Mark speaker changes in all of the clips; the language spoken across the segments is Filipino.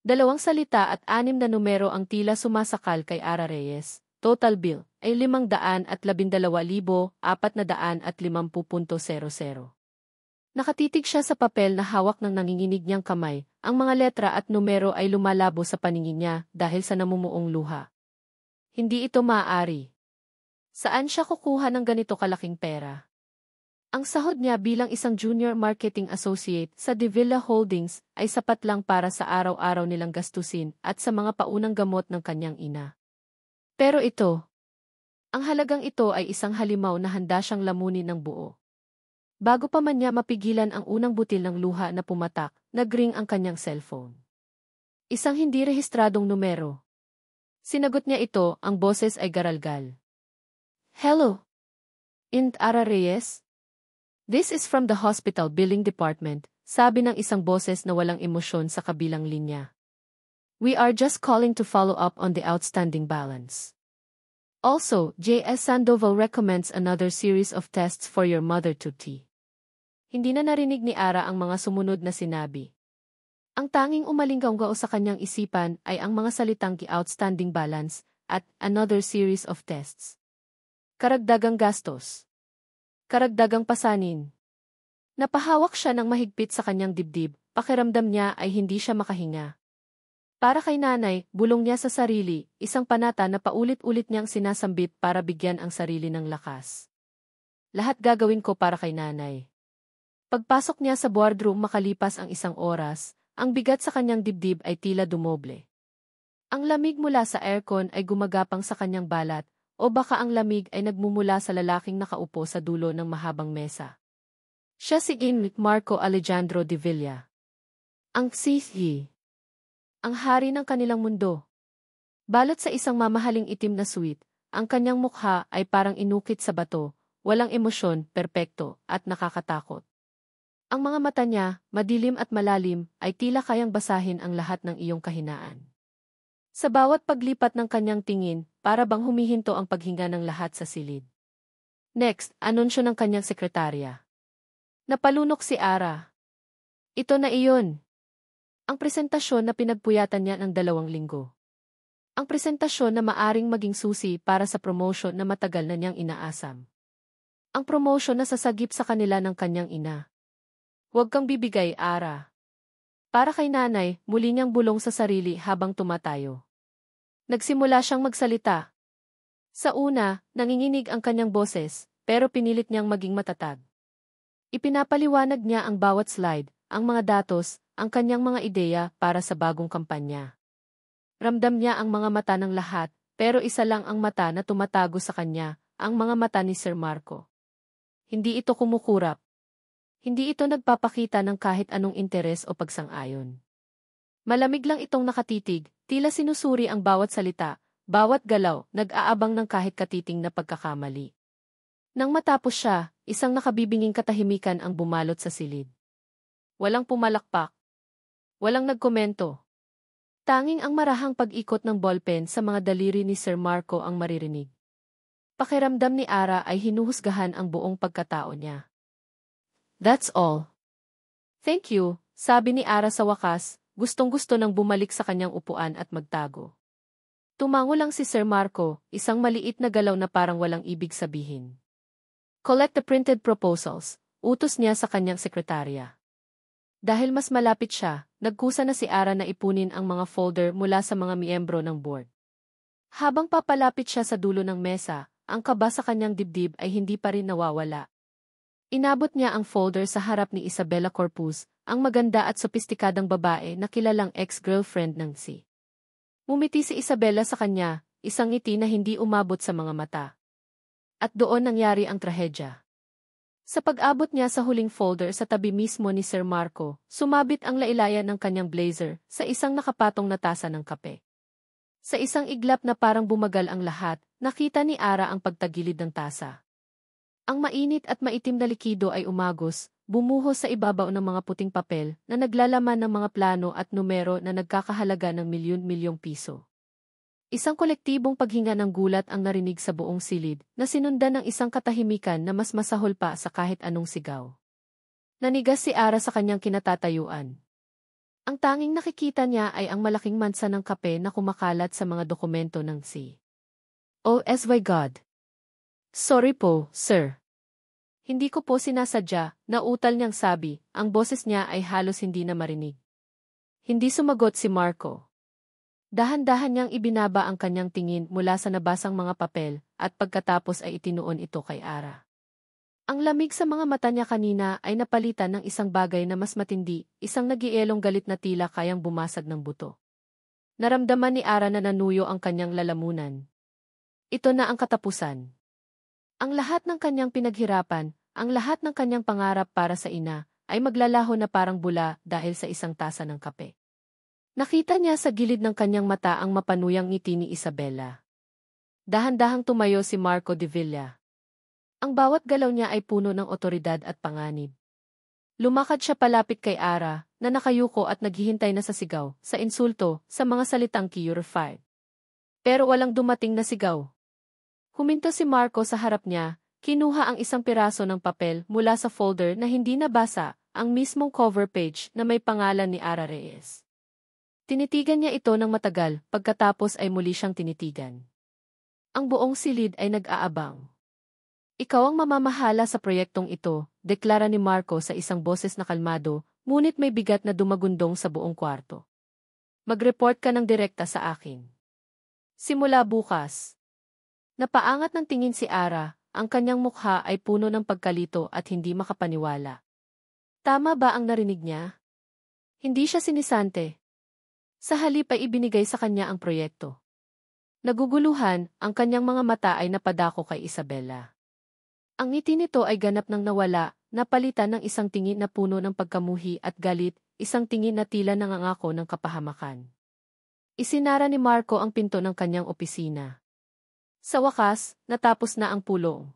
Speaker 1: Dalawang salita at 6 na numero ang tila sumasakal kay Ara Reyes. Total bill ay 512,450.00. Nakatitig siya sa papel na hawak ng nanginginig niyang kamay. Ang mga letra at numero ay lumalabo sa paningin niya dahil sa namumuong luha. Hindi ito maaari. Saan siya kukuha ng ganito kalaking pera? Ang sahod niya bilang isang junior marketing associate sa De Villa Holdings ay sapat lang para sa araw-araw nilang gastusin at sa mga paunang gamot ng kanyang ina. Pero ang halagang ito ay isang halimaw na handa siyang lamunin ng buo. Bago pa man niya mapigilan ang unang butil ng luha na pumatak, nag-ring ang kanyang cellphone. Isang hindi rehistradong numero. Sinagot niya ito, ang boses ay garalgal. Hello? Ara Reyes? This is from the hospital billing department, sabi ng isang boses na walang emosyon sa kabilang linya. We are just calling to follow up on the outstanding balance. Also, J.S. Sandoval recommends another series of tests for your mother Tuti. Hindi na narinig ni Ara ang mga sumunod na sinabi. Ang tanging umalinggaw sa kanyang isipan ay ang mga salitang outstanding balance at another series of tests. Karagdagang gastos. Karagdagang pasanin. Napahawak siya ng mahigpit sa kanyang dibdib, pakiramdam niya ay hindi siya makahinga. Para kay nanay, bulong niya sa sarili, isang panata na paulit-ulit niyang sinasambit para bigyan ang sarili ng lakas. Lahat gagawin ko para kay nanay. Pagpasok niya sa boardroom makalipas ang 1 oras, ang bigat sa kanyang dibdib ay tila dumoble. Ang lamig mula sa aircon ay gumagapang sa kanyang balat, o baka ang lamig ay nagmumula sa lalaking nakaupo sa dulo ng mahabang mesa. Siya si Marco Alejandro de Villa. Ang Xihi. Ang hari ng kanilang mundo. Balot sa isang mamahaling itim na suit, ang kanyang mukha ay parang inukit sa bato, walang emosyon, perpekto, at nakakatakot. Ang mga mata niya, madilim at malalim, ay tila kayang basahin ang lahat ng iyong kahinaan. Sa bawat paglipat ng kanyang tingin, para bang humihinto ang paghinga ng lahat sa silid. Next, anunsyo ng kanyang sekretarya. Napalunok si Ara. Ito na iyon. Ang presentasyon na pinagpuyatan niya ng 2 linggo. Ang presentasyon na maaring maging susi para sa promotion na matagal na niyang inaasam. Ang promotion na sasagip sa kanila ng kanyang ina. Huwag kang bibigay, Ara. Para kay nanay, muli niyang bulong sa sarili habang tumatayo. Nagsimula siyang magsalita. Sa una, nanginginig ang kanyang boses, pero pinilit niyang maging matatag. Ipinapaliwanag niya ang bawat slide, ang mga datos, ang kanyang mga ideya para sa bagong kampanya. Ramdam niya ang mga mata ng lahat, pero isa lang ang mata na tumatago sa kanya, ang mga mata ni Sir Marco. Hindi ito kumukurap. Hindi ito nagpapakita ng kahit anong interes o pagsang-ayon. Malamig lang itong nakatitig, tila sinusuri ang bawat salita, bawat galaw, nag-aabang ng kahit katiting na pagkakamali. Nang matapos siya, isang nakabibinging katahimikan ang bumalot sa silid. Walang pumalakpak. Walang nagkomento. Tanging ang marahang pag-ikot ng ballpen sa mga daliri ni Sir Marco ang maririnig. Pakiramdam ni Ara ay hinuhusgahan ang buong pagkatao niya. That's all. Thank you, sabi ni Ara sa wakas, gustong-gusto nang bumalik sa kanyang upuan at magtago. Tumango lang si Sir Marco, isang maliit na galaw na parang walang ibig sabihin. Collect the printed proposals, utos niya sa kanyang sekretarya. Dahil mas malapit siya, nagkusa na si Ara na ipunin ang mga folder mula sa mga miyembro ng board. Habang papalapit siya sa dulo ng mesa, ang kaba sa kanyang dibdib ay hindi pa rin nawawala. Inabot niya ang folder sa harap ni Isabella Corpus, ang maganda at sopistikadang babae na kilalang ex-girlfriend ng si. Ngumiti si Isabella sa kanya, isang ngiti na hindi umabot sa mga mata. At doon nangyari ang trahedya. Sa pag-abot niya sa huling folder sa tabi mismo ni Sir Marco, sumabit ang lailayan ng kanyang blazer sa isang nakapatong na tasa ng kape. Sa isang iglap na parang bumagal ang lahat, nakita ni Ara ang pagtagilid ng tasa. Ang mainit at maitim na likido ay umagos, bumuhos sa ibabaw ng mga puting papel na naglalaman ng mga plano at numero na nagkakahalaga ng milyon-milyong piso. Isang kolektibong paghinga ng gulat ang narinig sa buong silid, na sinundan ng isang katahimikan na mas masahol pa sa kahit anong sigaw. Nanigas si Ara sa kanyang kinatatayuan. Ang tanging nakikita niya ay ang malaking mansa ng kape na kumakalat sa mga dokumento ng si. Oh, my God. Sorry po, sir. Hindi ko po sinasadya, nautal niyang sabi, ang boses niya ay halos hindi na marinig. Hindi sumagot si Marco. Dahan-dahan niyang ibinaba ang kanyang tingin mula sa nabasang mga papel, at pagkatapos ay itinuon ito kay Ara. Ang lamig sa mga mata niya kanina ay napalitan ng isang bagay na mas matindi, isang nagielong galit na tila kayang bumasag ng buto. Naramdaman ni Ara na nanuyo ang kanyang lalamunan. Ito na ang katapusan. Ang lahat ng kanyang pinaghirapan, ang lahat ng kanyang pangarap para sa ina, ay maglalaho na parang bula dahil sa isang tasa ng kape. Nakita niya sa gilid ng kanyang mata ang mapanuyang ngiti ni Isabela. Dahan-dahang tumayo si Marco de Villa. Ang bawat galaw niya ay puno ng otoridad at panganib. Lumakad siya palapit kay Ara, na nakayuko at naghihintay na sa sigaw, sa insulto, sa mga salitang purified. Pero walang dumating na sigaw. Huminto si Marco sa harap niya, kinuha ang isang piraso ng papel mula sa folder na hindi nabasa, ang mismong cover page na may pangalan ni Ara Reyes. Tinitigan niya ito ng matagal, pagkatapos ay muli siyang tinitigan. Ang buong silid ay nag-aabang. Ikaw ang mamamahala sa proyektong ito, deklara ni Marco sa isang boses na kalmado, ngunit may bigat na dumagundong sa buong kwarto. Mag-report ka ng direkta sa akin. Simula bukas. Napaangat ng tingin si Ara, ang kanyang mukha ay puno ng pagkalito at hindi makapaniwala. Tama ba ang narinig niya? Hindi siya sinisante. Sa halip ay ibinigay sa kanya ang proyekto. Naguguluhan, ang kanyang mga mata ay napadako kay Isabela. Ang ngiti nito ay ganap nang nawala, napalitan ng isang tingin na puno ng pagkamuhi at galit, isang tingin na tila nangangako ng kapahamakan. Isinara ni Marco ang pinto ng kanyang opisina. Sa wakas, natapos na ang pulong.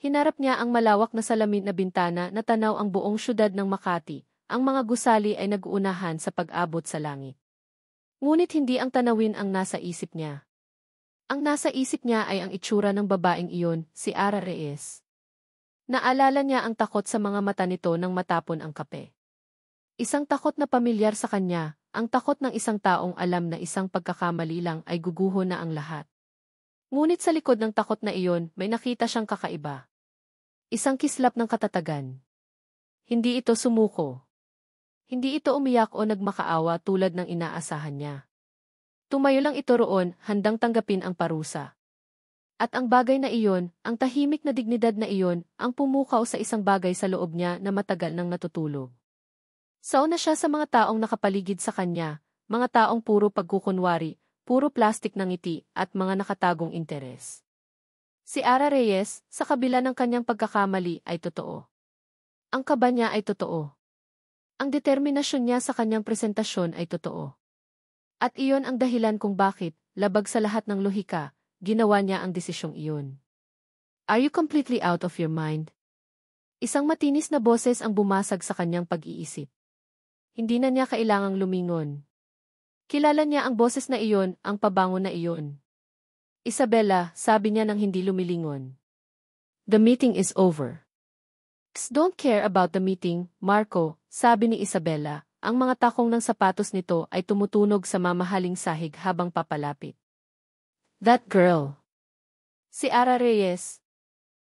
Speaker 1: Hinarap niya ang malawak na salamin na bintana na tanaw ang buong syudad ng Makati, ang mga gusali ay nag-uunahan sa pag-abot sa langit. Ngunit hindi ang tanawin ang nasa isip niya. Ang nasa isip niya ay ang itsura ng babaeng iyon, si Ara Reyes. Naalala niya ang takot sa mga mata nito nang matapon ang kape. Isang takot na pamilyar sa kanya, ang takot ng isang taong alam na isang pagkakamali lang ay guguho na ang lahat. Ngunit sa likod ng takot na iyon, may nakita siyang kakaiba. Isang kislap ng katatagan. Hindi ito sumuko. Hindi ito umiyak o nagmakaawa tulad ng inaasahan niya. Tumayo lang ito roon, handang tanggapin ang parusa. At ang bagay na iyon, ang tahimik na dignidad na iyon, ang pumukaw sa isang bagay sa loob niya na matagal nang natutulog. Sauna siya sa mga taong nakapaligid sa kanya, mga taong puro pagkukunwari, puro plastik ng ngiti, at mga nakatagong interes. Si Ara Reyes, sa kabila ng kanyang pagkakamali, ay totoo. Ang kaba niya ay totoo. Ang determinasyon niya sa kanyang presentasyon ay totoo. At iyon ang dahilan kung bakit, labag sa lahat ng lohika, ginawa niya ang desisyong iyon. Are you completely out of your mind? Isang matinis na boses ang bumasag sa kanyang pag-iisip. Hindi na niya kailangang lumingon. Kilala niya ang boses na iyon, ang pabango na iyon. Isabela, sabi niya nang hindi lumilingon. The meeting is over. Don't care about the meeting, Marco, sabi ni Isabela. Ang mga takong ng sapatos nito ay tumutunog sa mamahaling sahig habang papalapit. That girl. Si Ara Reyes.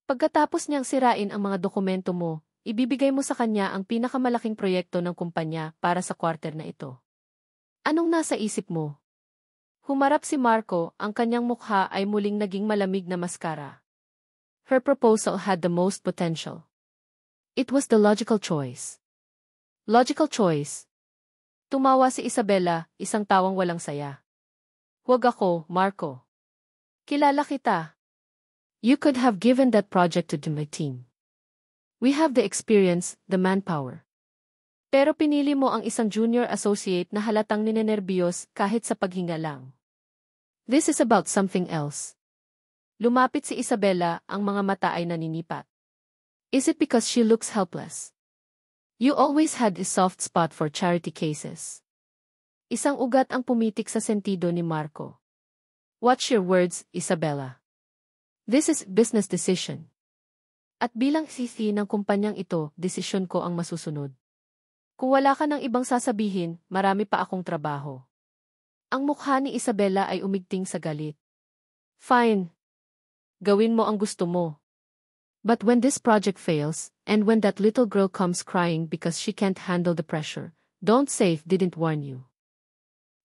Speaker 1: Pagkatapos niyang sirain ang mga dokumento mo, ibibigay mo sa kanya ang pinakamalaking proyekto ng kumpanya para sa quarter na ito. Anong nasa isip mo? Humarap si Marco, ang kanyang mukha ay muling naging malamig na maskara. Her proposal had the most potential. It was the logical choice. Logical choice. Tumawa si Isabela, isang tawang walang saya. Huwag ako, Marco. Kilala kita. You could have given that project to my team. We have the experience, the manpower. Pero pinili mo ang isang junior associate na halatang ninenerbiyos kahit sa paghinga lang. This is about something else. Lumapit si Isabela, ang mga mata ay naninipat. Is it because she looks helpless? You always had a soft spot for charity cases. Isang ugat ang pumitik sa sentido ni Marco. Watch your words, Isabela. This is business decision. At bilang sisi ng kumpanyang ito, desisyon ko ang masusunod. Kung wala ka ng ibang sasabihin, marami pa akong trabaho. Ang mukha ni Isabella ay umigting sa galit. Fine. Gawin mo ang gusto mo. But when this project fails, and when that little girl comes crying because she can't handle the pressure, don't say didn't warn you.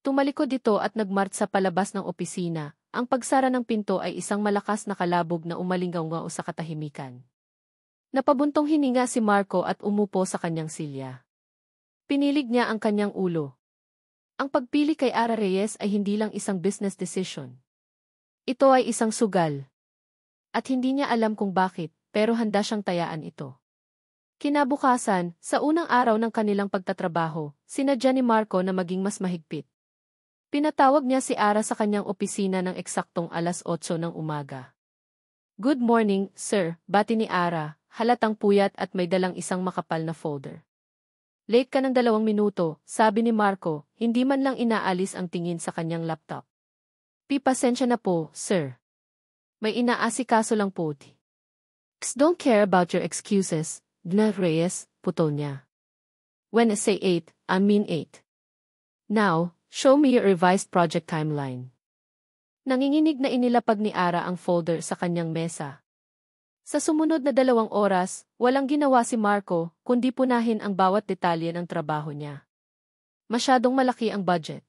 Speaker 1: Tumalikod ito at nagmart sa palabas ng opisina. Ang pagsara ng pinto ay isang malakas na kalabog na umalingaw-ngao sa katahimikan. Napabuntong hininga si Marco at umupo sa kanyang silya. Pinilig niya ang kanyang ulo. Ang pagpili kay Ara Reyes ay hindi lang isang business decision. Ito ay isang sugal. At hindi niya alam kung bakit, pero handa siyang tayaan ito. Kinabukasan, sa unang araw ng kanilang pagtatrabaho, sinadya ni Marco na maging mas mahigpit. Pinatawag niya si Ara sa kanyang opisina ng eksaktong 8:00 ng umaga. Good morning, sir, bati ni Ara, halatang puyat at may dalang isang makapal na folder. Late ka ng 2 minuto, sabi ni Marco, hindi man lang inaalis ang tingin sa kanyang laptop. Pasensya na po, sir. May inaasikaso lang po. Don't care about your excuses, Dna Reyes, putol niya. When I say 8, I mean 8. Now, show me your revised project timeline. Nanginginig na inilapag ni Ara ang folder sa kanyang mesa. Sa sumunod na 2 oras, walang ginawa si Marco, kundi punahin ang bawat detalye ng trabaho niya. Masyadong malaki ang budget.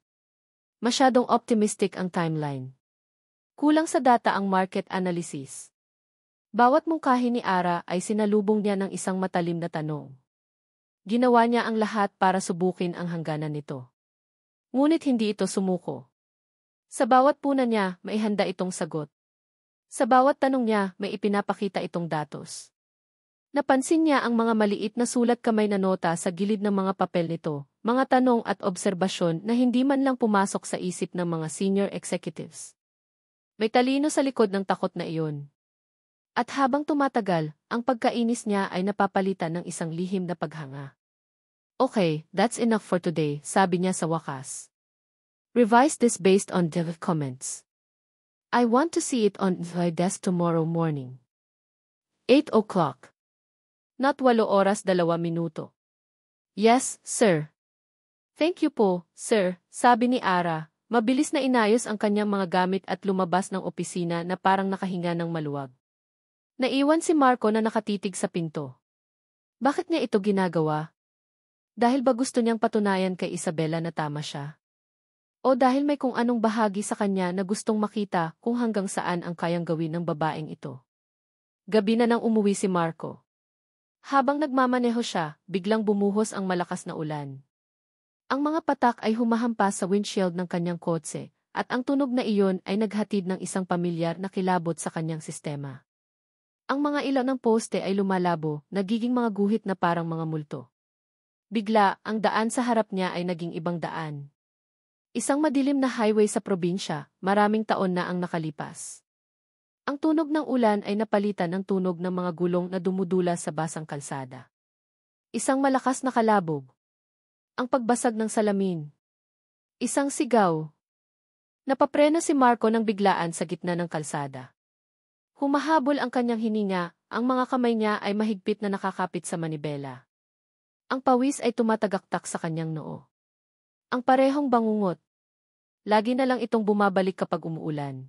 Speaker 1: Masyadong optimistic ang timeline. Kulang sa data ang market analysis. Bawat mungkahi ni Ara ay sinalubong niya ng isang matalim na tanong. Ginawa niya ang lahat para subukin ang hangganan nito. Ngunit hindi ito sumuko. Sa bawat puna niya, may handa itong sagot. Sa bawat tanong niya, may ipinapakita itong datos. Napansin niya ang mga maliit na sulat kamay na nota sa gilid ng mga papel nito, mga tanong at obserbasyon na hindi man lang pumasok sa isip ng mga senior executives. May talino sa likod ng takot na iyon. At habang tumatagal, ang pagkainis niya ay napapalitan ng isang lihim na paghanga. Okay, that's enough for today, sabi niya sa wakas. Revise this based on the comments. I want to see it on my desk tomorrow morning. 8:00. Not 8 oras 2 minuto. Yes, sir. Thank you po, sir, sabi ni Ara. Mabilis na inayos ang kanyang mga gamit at lumabas ng opisina na parang nakahinga ng maluwag. Naiwan si Marco na nakatitig sa pinto. Bakit niya ito ginagawa? Dahil ba gusto niyang patunayan kay Isabella na tama siya? O dahil may kung anong bahagi sa kanya na gustong makita kung hanggang saan ang kayang gawin ng babaeng ito? Gabi na nang umuwi si Marco. Habang nagmamaneho siya, biglang bumuhos ang malakas na ulan. Ang mga patak ay humahampas sa windshield ng kanyang kotse, at ang tunog na iyon ay naghatid ng isang pamilyar na kilabot sa kanyang sistema. Ang mga ilaw ng poste ay lumalabo, nagiging mga guhit na parang mga multo. Bigla, ang daan sa harap niya ay naging ibang daan. Isang madilim na highway sa probinsya, maraming taon na ang nakalipas. Ang tunog ng ulan ay napalitan ng tunog ng mga gulong na dumudula sa basang kalsada. Isang malakas na kalabog. Ang pagbasag ng salamin. Isang sigaw. Napapreno si Marco ng biglaan sa gitna ng kalsada. Humahabol ang kanyang hininga, ang mga kamay niya ay mahigpit na nakakapit sa manibela. Ang pawis ay tumatagaktak sa kanyang noo. Ang parehong bangungot. Lagi na lang itong bumabalik kapag umuulan.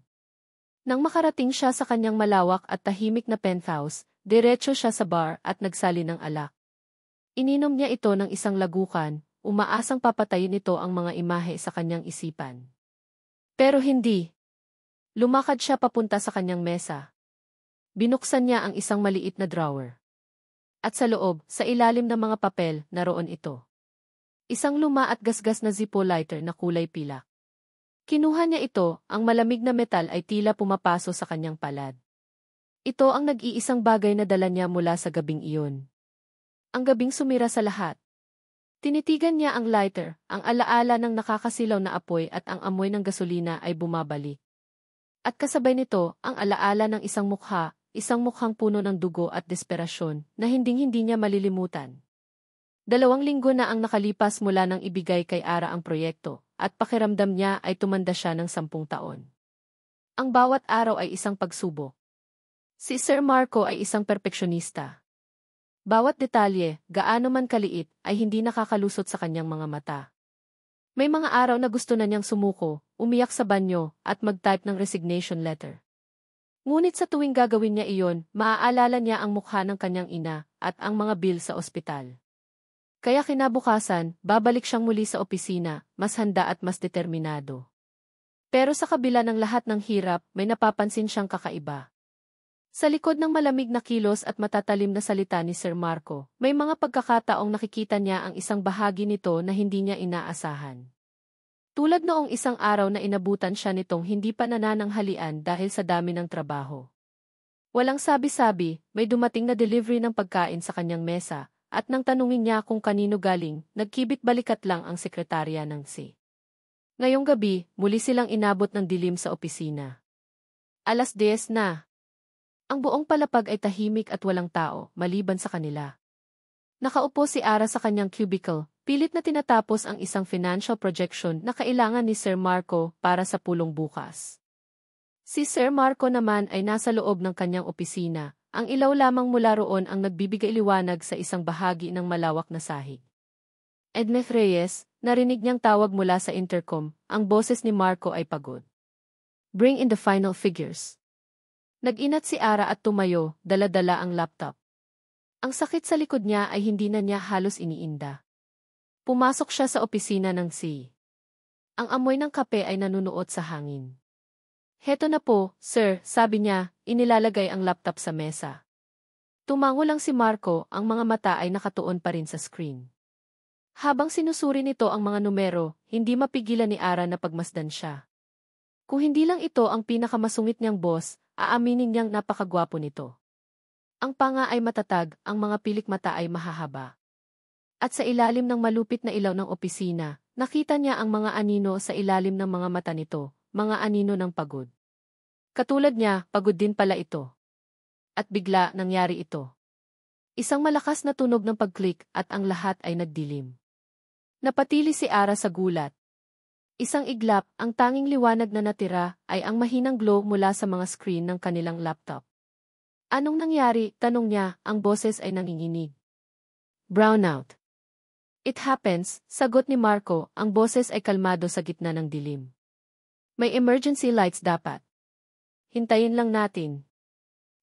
Speaker 1: Nang makarating siya sa kanyang malawak at tahimik na penthouse, diretso siya sa bar at nagsali ng alak. Ininom niya ito ng isang lagukan, umaasang papatayin ito ang mga imahe sa kanyang isipan. Pero hindi. Lumakad siya papunta sa kanyang mesa. Binuksan niya ang isang maliit na drawer. At sa loob, sa ilalim ng mga papel, naroon ito. Isang luma at gasgas na Zippo lighter na kulay pilak. Kinuha niya ito, ang malamig na metal ay tila pumapaso sa kanyang palad. Ito ang nag-iisang bagay na dala niya mula sa gabing iyon. Ang gabing sumira sa lahat. Tinitigan niya ang lighter, ang alaala ng nakakasilaw na apoy at ang amoy ng gasolina ay bumabalik. At kasabay nito, ang alaala ng isang mukhang puno ng dugo at desperasyon na hinding-hindi niya malilimutan. 2 linggo na ang nakalipas mula nang ibigay kay Ara ang proyekto, at pakiramdam niya ay tumanda siya ng 10 taon. Ang bawat araw ay isang pagsubok. Si Sir Marco ay isang perpeksyonista. Bawat detalye, gaano man kaliit, ay hindi nakakalusot sa kanyang mga mata. May mga araw na gusto na niyang sumuko, umiyak sa banyo, at mag-type ng resignation letter. Ngunit sa tuwing gagawin niya iyon, maaalala niya ang mukha ng kanyang ina, at ang mga bill sa ospital. Kaya kinabukasan, babalik siyang muli sa opisina, mas handa at mas determinado. Pero sa kabila ng lahat ng hirap, may napapansin siyang kakaiba. Sa likod ng malamig na kilos at matatalim na salita ni Sir Marco, may mga pagkakataong nakikita niya ang isang bahagi nito na hindi niya inaasahan. Tulad noong isang araw na inabutan siya nitong hindi pa nanananghalian dahil sa dami ng trabaho. Walang sabi-sabi, may dumating na delivery ng pagkain sa kanyang mesa, at nang tanungin niya kung kanino galing, nagkibit-balikat lang ang sekretarya ng si. Ngayong gabi, muli silang inabot ng dilim sa opisina. 10:00 na. Ang buong palapag ay tahimik at walang tao, maliban sa kanila. Nakaupo si Ara sa kanyang cubicle, pilit na tinatapos ang isang financial projection na kailangan ni Sir Marco para sa pulong bukas. Si Sir Marco naman ay nasa loob ng kanyang opisina, ang ilaw lamang mula roon ang nagbibigay liwanag sa isang bahagi ng malawak na sahig. Edme Reyes, narinig niyang tawag mula sa intercom, ang boses ni Marco ay pagod. Bring in the final figures. Nag-inat si Ara at tumayo, dala-dala ang laptop. Ang sakit sa likod niya ay hindi na niya halos iniinda. Pumasok siya sa opisina ng si. Ang amoy ng kape ay nanunuot sa hangin. Heto na po, sir, sabi niya, inilalagay ang laptop sa mesa. Tumango lang si Marco, ang mga mata ay nakatuon pa rin sa screen. Habang sinusuri nito ang mga numero, hindi mapigilan ni Ara na pagmasdan siya. Kung hindi lang ito ang pinakamasungit niyang boss, aaminin niyang napakagwapo nito. Ang panga ay matatag, ang mga pilik mata ay mahahaba. At sa ilalim ng malupit na ilaw ng opisina, nakita niya ang mga anino sa ilalim ng mga mata nito, mga anino ng pagod. Katulad niya, pagod din pala ito. At bigla nangyari ito. Isang malakas na tunog ng pag-click at ang lahat ay nagdilim. Napatili si Ara sa gulat. Isang iglap, ang tanging liwanag na natira ay ang mahinang glow mula sa mga screen ng kanilang laptop. Anong nangyari? Tanong niya, ang boses ay nanginginig. Brownout. It happens, sagot ni Marco, ang boses ay kalmado sa gitna ng dilim. May emergency lights dapat. Hintayin lang natin.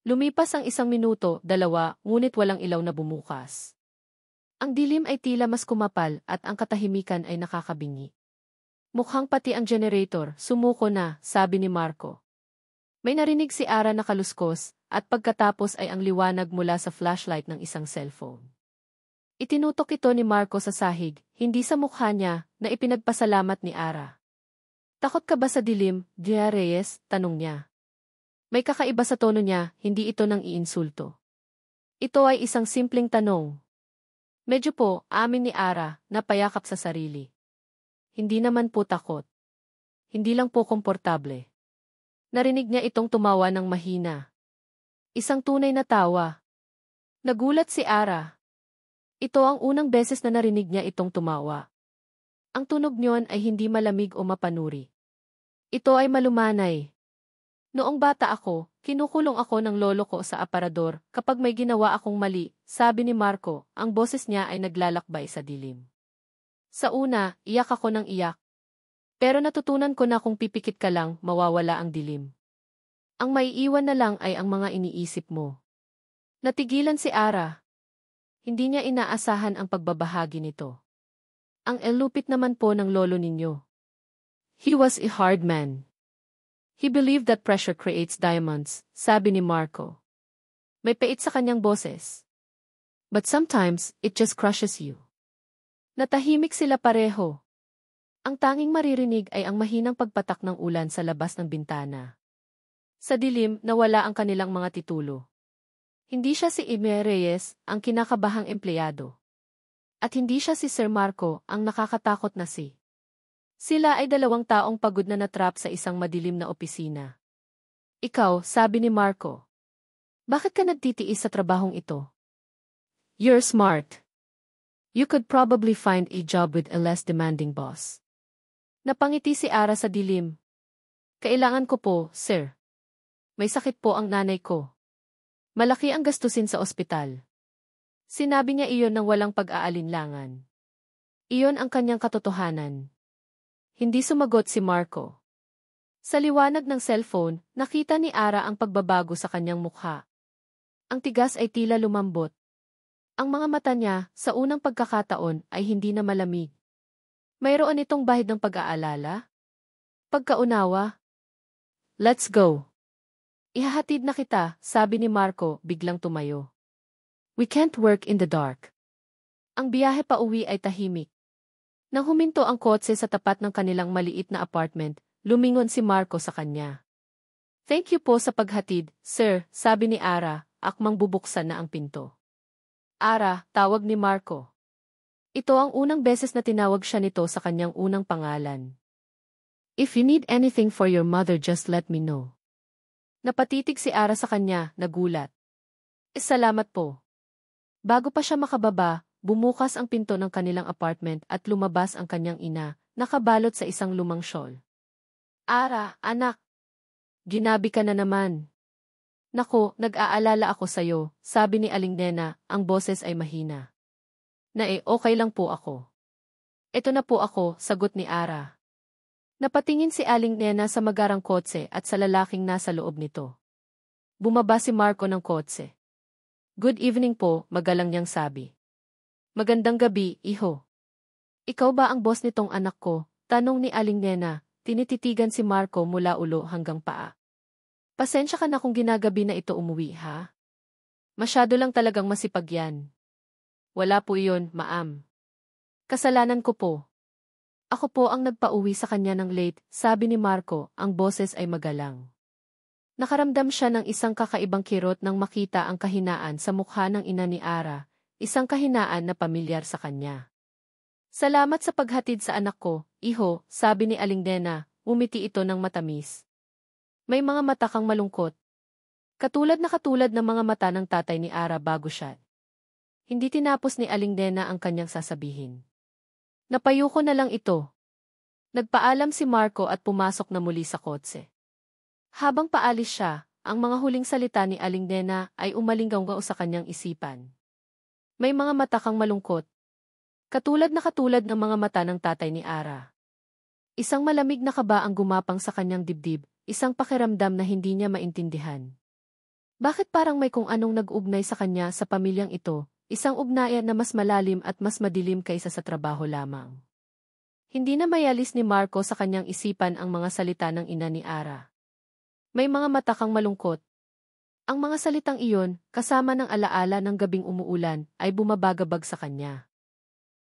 Speaker 1: Lumipas ang 1 minuto, 2, ngunit walang ilaw na bumukas. Ang dilim ay tila mas kumapal at ang katahimikan ay nakakabingi. Mukhang pati ang generator, sumuko na, sabi ni Marco. May narinig si Ara na kaluskos, at pagkatapos ay ang liwanag mula sa flashlight ng isang cellphone. Itinutok ito ni Marco sa sahig, hindi sa mukha niya, na ipinagpasalamat ni Ara. Takot ka ba sa dilim, Dia Reyes? Tanong niya. May kakaiba sa tono niya, hindi ito nang iinsulto. Ito ay isang simpleng tanong. Medyo po, amin ni Ara, napayakap sa sarili. Hindi naman po takot. Hindi lang po komportable. Narinig niya itong tumawa ng mahina. Isang tunay na tawa. Nagulat si Ara. Ito ang unang beses na narinig niya itong tumawa. Ang tunog niyon ay hindi malamig o mapanuri. Ito ay malumanay. Noong bata ako, kinukulong ako ng lolo ko sa aparador kapag may ginawa akong mali, sabi ni Marco, ang boses niya ay naglalakbay sa dilim. Sa una, iyak ako ng iyak. Pero natutunan ko na kung pipikit ka lang, mawawala ang dilim. Ang maiiwan na lang ay ang mga iniisip mo. Natigilan si Ara. Hindi niya inaasahan ang pagbabahagi nito. Ang elupit naman po ng lolo ninyo. He was a hard man. He believed that pressure creates diamonds, sabi ni Marco. May pait sa kanyang boses. But sometimes, it just crushes you. Natahimik sila pareho. Ang tanging maririnig ay ang mahinang pagpatak ng ulan sa labas ng bintana. Sa dilim, nawala ang kanilang mga titulo. Hindi siya si Ime Reyes, ang kinakabahang empleyado. At hindi siya si Sir Marco, ang nakakatakot na si. Sila ay 2 taong pagod na natrap sa isang madilim na opisina. Ikaw, sabi ni Marco. Bakit ka nagtitiis sa trabahong ito? You're smart. You could probably find a job with a less demanding boss. Napangiti si Ara sa dilim. Kailangan ko po, sir. May sakit po ang nanay ko. Malaki ang gastusin sa ospital. Sinabi niya iyon ng walang pag-aalinlangan. Iyon ang kanyang katotohanan. Hindi sumagot si Marco. Sa liwanag ng cellphone, nakita ni Ara ang pagbabago sa kanyang mukha. Ang tigas ay tila lumambot. Ang mga mata niya, sa unang pagkakataon, ay hindi na malamig. Mayroon itong bahid ng pag-aalala? Pagkaunawa? Let's go. Ihahatid na kita, sabi ni Marco, biglang tumayo. We can't work in the dark. Ang biyahe pa uwi ay tahimik. Nang huminto ang kotse sa tapat ng kanilang maliit na apartment, lumingon si Marco sa kanya. Thank you po sa paghatid, sir, sabi ni Ara, akmang bubuksan na ang pinto. Ara, tawag ni Marco. Ito ang unang beses na tinawag siya nito sa kanyang unang pangalan. If you need anything for your mother, just let me know. Napatitig si Ara sa kanya, nagulat. Salamat po. Bago pa siya makababa, bumukas ang pinto ng kanilang apartment at lumabas ang kanyang ina, nakabalot sa isang lumang shawl. Ara, anak. Ginabi ka na naman. Nako, nag-aalala ako sa'yo, sabi ni Aling Nena, ang boses ay mahina. Okay lang po ako. Ito na po ako, sagot ni Ara. Napatingin si Aling Nena sa magarang kotse at sa lalaking nasa loob nito. Bumaba si Marco ng kotse. Good evening po, magalang niyang sabi. Magandang gabi, iho. Ikaw ba ang boss nitong anak ko? Tanong ni Aling Nena, tinititigan si Marco mula ulo hanggang paa. Pasensya ka na kung ginagabi na ito umuwi, ha? Masyado lang talagang masipag yan. Wala po iyon, ma'am. Kasalanan ko po. Ako po ang nagpauwi sa kanya ng late, sabi ni Marco, ang boses ay magalang. Nakaramdam siya ng isang kakaibang kirot nang makita ang kahinaan sa mukha ng ina ni Ara, isang kahinaan na pamilyar sa kanya. Salamat sa paghatid sa anak ko, iho, sabi ni Aling Nena, umiti ito ng matamis. May mga mata kang malungkot. Katulad ng mga mata ng tatay ni Ara bago siya. Hindi tinapos ni Aling Nena ang kanyang sasabihin. Napayuko na lang ito. Nagpaalam si Marco at pumasok na muli sa kotse. Habang paalis siya, ang mga huling salita ni Aling Nena ay umalinggaw sa kanyang isipan. May mga mata kang malungkot. Katulad ng mga mata ng tatay ni Ara. Isang malamig na kaba ang gumapang sa kanyang dibdib, isang pakiramdam na hindi niya maintindihan. Bakit parang may kung anong nag-ugnay sa kanya sa pamilyang ito, isang ugnayan na mas malalim at mas madilim kaysa sa trabaho lamang. Hindi na mayalis ni Marco sa kanyang isipan ang mga salita ng ina ni Ara. May mga mata kang malungkot. Ang mga salitang iyon, kasama ng alaala ng gabing umuulan, ay bumabagabag sa kanya.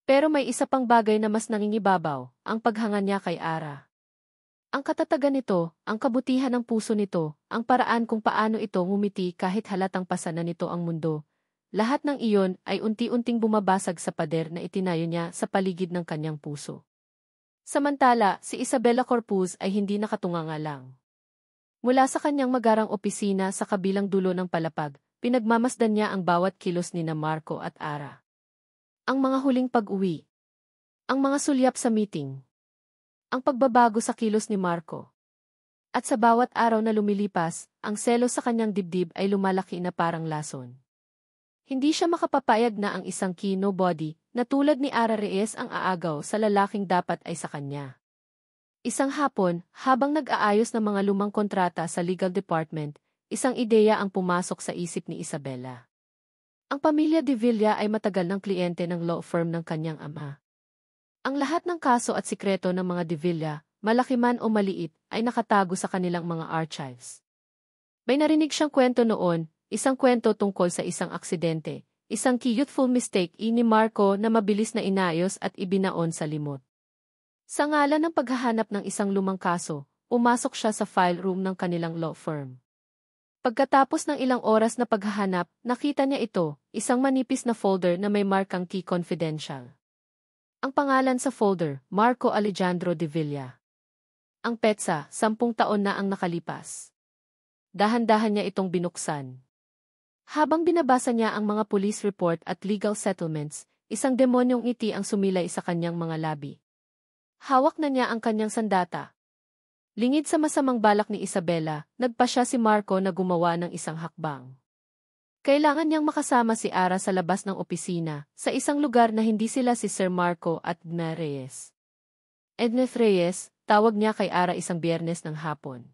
Speaker 1: Pero may isa pang bagay na mas nangingibabaw, ang paghanga niya kay Ara. Ang katatagan nito, ang kabutihan ng puso nito, ang paraan kung paano ito ngumiti kahit halatang pasa na nito ang mundo, lahat ng iyon ay unti-unting bumabasag sa pader na itinayo niya sa paligid ng kanyang puso. Samantala, si Isabela Corpuz ay hindi nakatunganga lang. Mula sa kanyang magarang opisina sa kabilang dulo ng palapag, pinagmamasdan niya ang bawat kilos ni Marco at Ara. Ang mga huling pag-uwi. Ang mga sulyap sa meeting. Ang pagbabago sa kilos ni Marco. At sa bawat araw na lumilipas, ang selos sa kanyang dibdib ay lumalaki na parang lason. Hindi siya makapapayag na ang isang key nobody, na tulad ni Ara Reyes ang aagaw sa lalaking dapat ay sa kanya. Isang hapon, habang nag-aayos ng mga lumang kontrata sa legal department, isang ideya ang pumasok sa isip ni Isabela. Ang pamilya de Villa ay matagal ng kliyente ng law firm ng kanyang ama. Ang lahat ng kaso at sikreto ng mga de Villa, malaki man o maliit, ay nakatago sa kanilang mga archives. May narinig siyang kwento noon, isang kwento tungkol sa isang aksidente, isang youthful mistake ni Marco na mabilis na inayos at ibinaon sa limot. Sa ngalan ng paghahanap ng isang lumang kaso, pumasok siya sa file room ng kanilang law firm. Pagkatapos ng ilang oras na paghahanap, nakita niya ito, isang manipis na folder na may markang Key Confidential. Ang pangalan sa folder, Marco Alejandro de Villa. Ang petsa, 10 taon na ang nakalipas. Dahan-dahan niya itong binuksan. Habang binabasa niya ang mga police report at legal settlements, isang demonyong ngiti ang sumilay sa kanyang mga labi. Hawak na niya ang kanyang sandata. Lingid sa masamang balak ni Isabela, nagpa siya si Marco na gumawa ng isang hakbang. Kailangan niyang makasama si Ara sa labas ng opisina, sa isang lugar na hindi sila si Sir Marco at Edna Reyes. Edna Reyes, tawag niya kay Ara isang Biyernes ng hapon.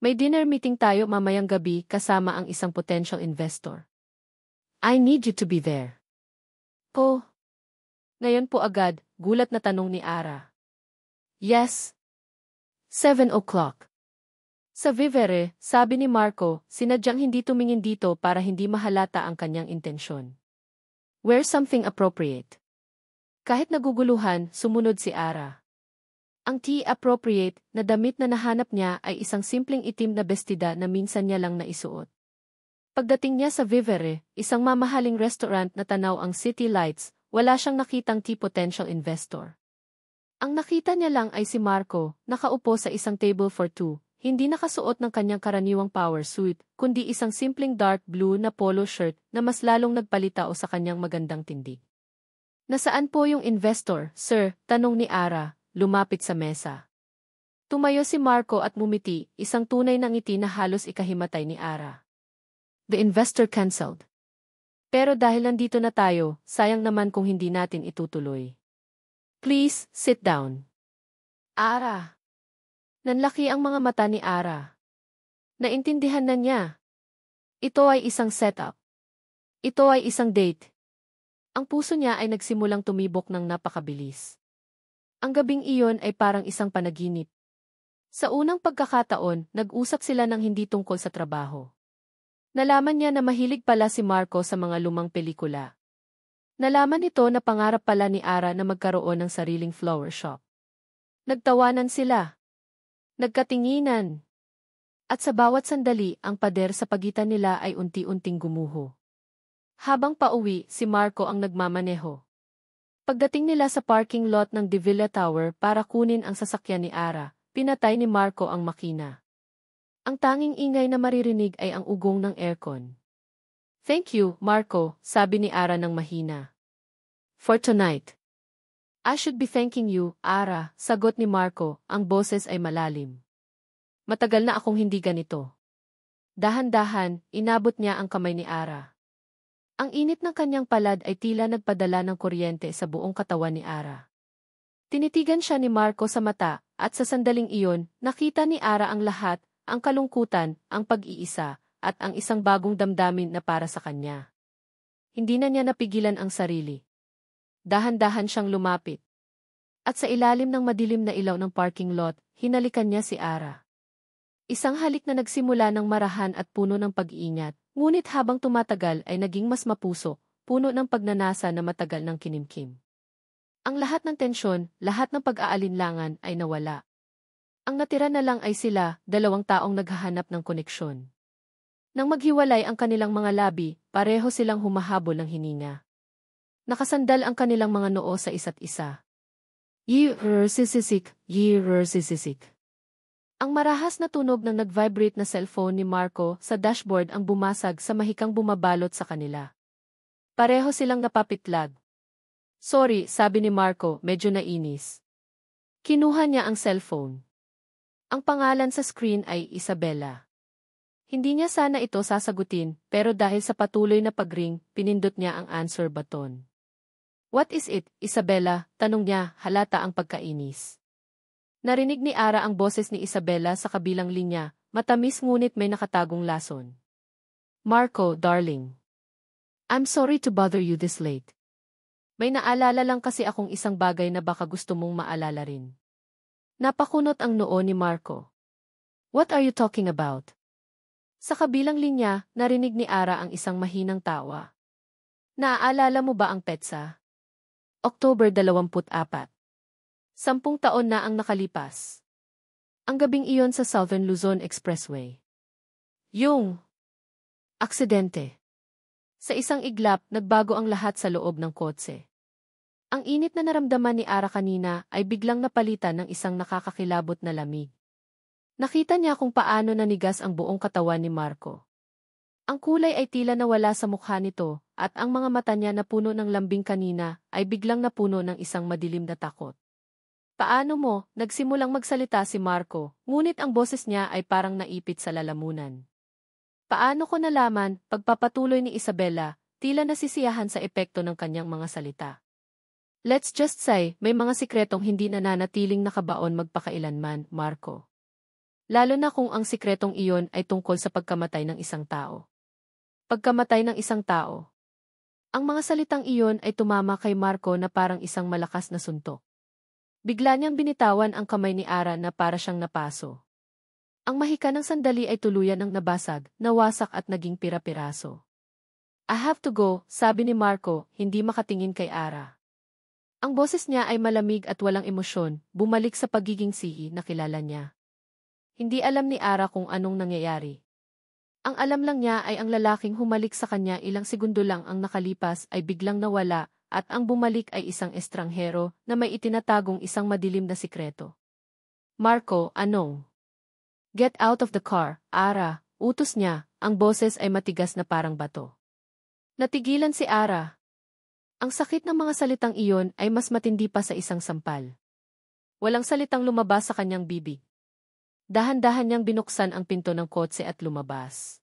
Speaker 1: May dinner meeting tayo mamayang gabi kasama ang isang potential investor. I need you to be there. Oh. Ngayon po agad, gulat na tanong ni Ara. Yes. 7 o'clock. Sa Vivere, sabi ni Marco, sinadyang hindi tumingin dito para hindi mahalata ang kanyang intensyon. Wear something appropriate. Kahit naguguluhan, sumunod si Ara. Ang tea-appropriate na damit na nahanap niya ay isang simpleng itim na bestida na minsan niya lang naisuot. Pagdating niya sa Vivere, isang mamahaling restaurant na tanaw ang city lights, wala siyang nakitang tea potential investor. Ang nakita niya lang ay si Marco, nakaupo sa isang table for two. Hindi nakasuot ng kanyang karaniwang power suit, kundi isang simpleng dark blue na polo shirt na mas lalong nagpalitao sa kanyang magandang tindig. Nasaan po yung investor, sir? Tanong ni Ara, lumapit sa mesa. Tumayo si Marco at mumiti, isang tunay na ngiti na halos ikahimatay ni Ara. The investor cancelled. Pero dahil nandito na tayo, sayang naman kung hindi natin itutuloy. Please, sit down. Ara. Nanlaki ang mga mata ni Ara. Naintindihan na niya. Ito ay isang setup. Ito ay isang date. Ang puso niya ay nagsimulang tumibok ng napakabilis. Ang gabing iyon ay parang isang panaginip. Sa unang pagkakataon, nag-usap sila ng hindi tungkol sa trabaho. Nalaman niya na mahilig pala si Marco sa mga lumang pelikula. Nalaman nito na pangarap pala ni Ara na magkaroon ng sariling flower shop. Nagtawanan sila. Nagkatinginan. At sa bawat sandali, ang pader sa pagitan nila ay unti-unting gumuho. Habang pauwi, si Marco ang nagmamaneho. Pagdating nila sa parking lot ng De Villa Tower para kunin ang sasakyan ni Ara, pinatay ni Marco ang makina. Ang tanging ingay na maririnig ay ang ugong ng aircon. Thank you, Marco, sabi ni Ara ng mahina. For tonight. I should be thanking you, Ara, sagot ni Marco, ang boses ay malalim. Matagal na akong hindi ganito. Dahan-dahan, inabot niya ang kamay ni Ara. Ang init ng kanyang palad ay tila nagpadala ng kuryente sa buong katawan ni Ara. Tinitigan siya ni Marco sa mata, at sa sandaling iyon, nakita ni Ara ang lahat, ang kalungkutan, ang pag-iisa, at ang isang bagong damdamin na para sa kanya. Hindi na niya napigilan ang sarili. Dahan-dahan siyang lumapit. At sa ilalim ng madilim na ilaw ng parking lot, hinalikan niya si Ara. Isang halik na nagsimula ng marahan at puno ng pag-iingat, ngunit habang tumatagal ay naging mas mapuso, puno ng pagnanasa na matagal ng kinimkim. Ang lahat ng tensyon, lahat ng pag-aalinlangan ay nawala. Ang natira na lang ay sila, dalawang taong naghahanap ng koneksyon. Nang maghiwalay ang kanilang mga labi, pareho silang humahabol ng hininga. Nakasandal ang kanilang mga noo sa isa't isa. Sisisik. Ang marahas na tunog ng nag-vibrate na cellphone ni Marco sa dashboard ang bumasag sa mahikang bumabalot sa kanila. Pareho silang napapitlag. Sorry, sabi ni Marco, medyo nainis. Kinuha niya ang cellphone. Ang pangalan sa screen ay Isabela. Hindi niya sana ito sasagutin, pero dahil sa patuloy na pagring, pinindot niya ang answer button. What is it, Isabela? Tanong niya, halata ang pagkainis. Narinig ni Ara ang boses ni Isabela sa kabilang linya, matamis ngunit may nakatagong lason. Marco, darling. I'm sorry to bother you this late. May naalala lang kasi akong isang bagay na baka gusto mong maalala rin. Napakunot ang noo ni Marco. What are you talking about? Sa kabilang linya, narinig ni Ara ang isang mahinang tawa. Naaalala mo ba ang petsa? October 24. 10 taon na ang nakalipas. Ang gabing iyon sa Southern Luzon Expressway. Yung aksidente. Sa isang iglap, nagbago ang lahat sa loob ng kotse. Ang init na naramdaman ni Ara kanina ay biglang napalitan ng isang nakakakilabot na lamig. Nakita niya kung paano nanigas ang buong katawan ni Marco. Ang kulay ay tila nawala sa mukha nito, at ang mga mata niya na puno ng lambing kanina ay biglang napuno ng isang madilim na takot. Paano mo? Nagsimulang magsalita si Marco, ngunit ang boses niya ay parang naipit sa lalamunan. Paano ko nalaman, pagpapatuloy ni Isabella, tila nasisiyahan sa epekto ng kanyang mga salita. Let's just say, may mga sikretong hindi nananatiling nakabaon magpakailanman, Marco. Lalo na kung ang sikretong iyon ay tungkol sa pagkamatay ng isang tao. Pagkamatay ng isang tao. Ang mga salitang iyon ay tumama kay Marco na parang isang malakas na suntok. Bigla niyang binitawan ang kamay ni Ara na para siyang napaso. Ang mahika ng sandali ay tuluyan ng nabasag, nawasak at naging pira-piraso. I have to go, sabi ni Marco, hindi makatingin kay Ara. Ang boses niya ay malamig at walang emosyon, bumalik sa pagiging sihi na kilala niya. Hindi alam ni Ara kung anong nangyayari. Ang alam lang niya ay ang lalaking humalik sa kanya ilang segundo lang ang nakalipas ay biglang nawala at ang bumalik ay isang estranghero na may itinatagong isang madilim na sikreto. Marco, anong? Get out of the car, Ara, utos niya, ang boses ay matigas na parang bato. Natigilan si Ara. Ang sakit ng mga salitang iyon ay mas matindi pa sa isang sampal. Walang salitang lumabas sa kanyang bibig. Dahan-dahan niyang binuksan ang pinto ng kotse at lumabas.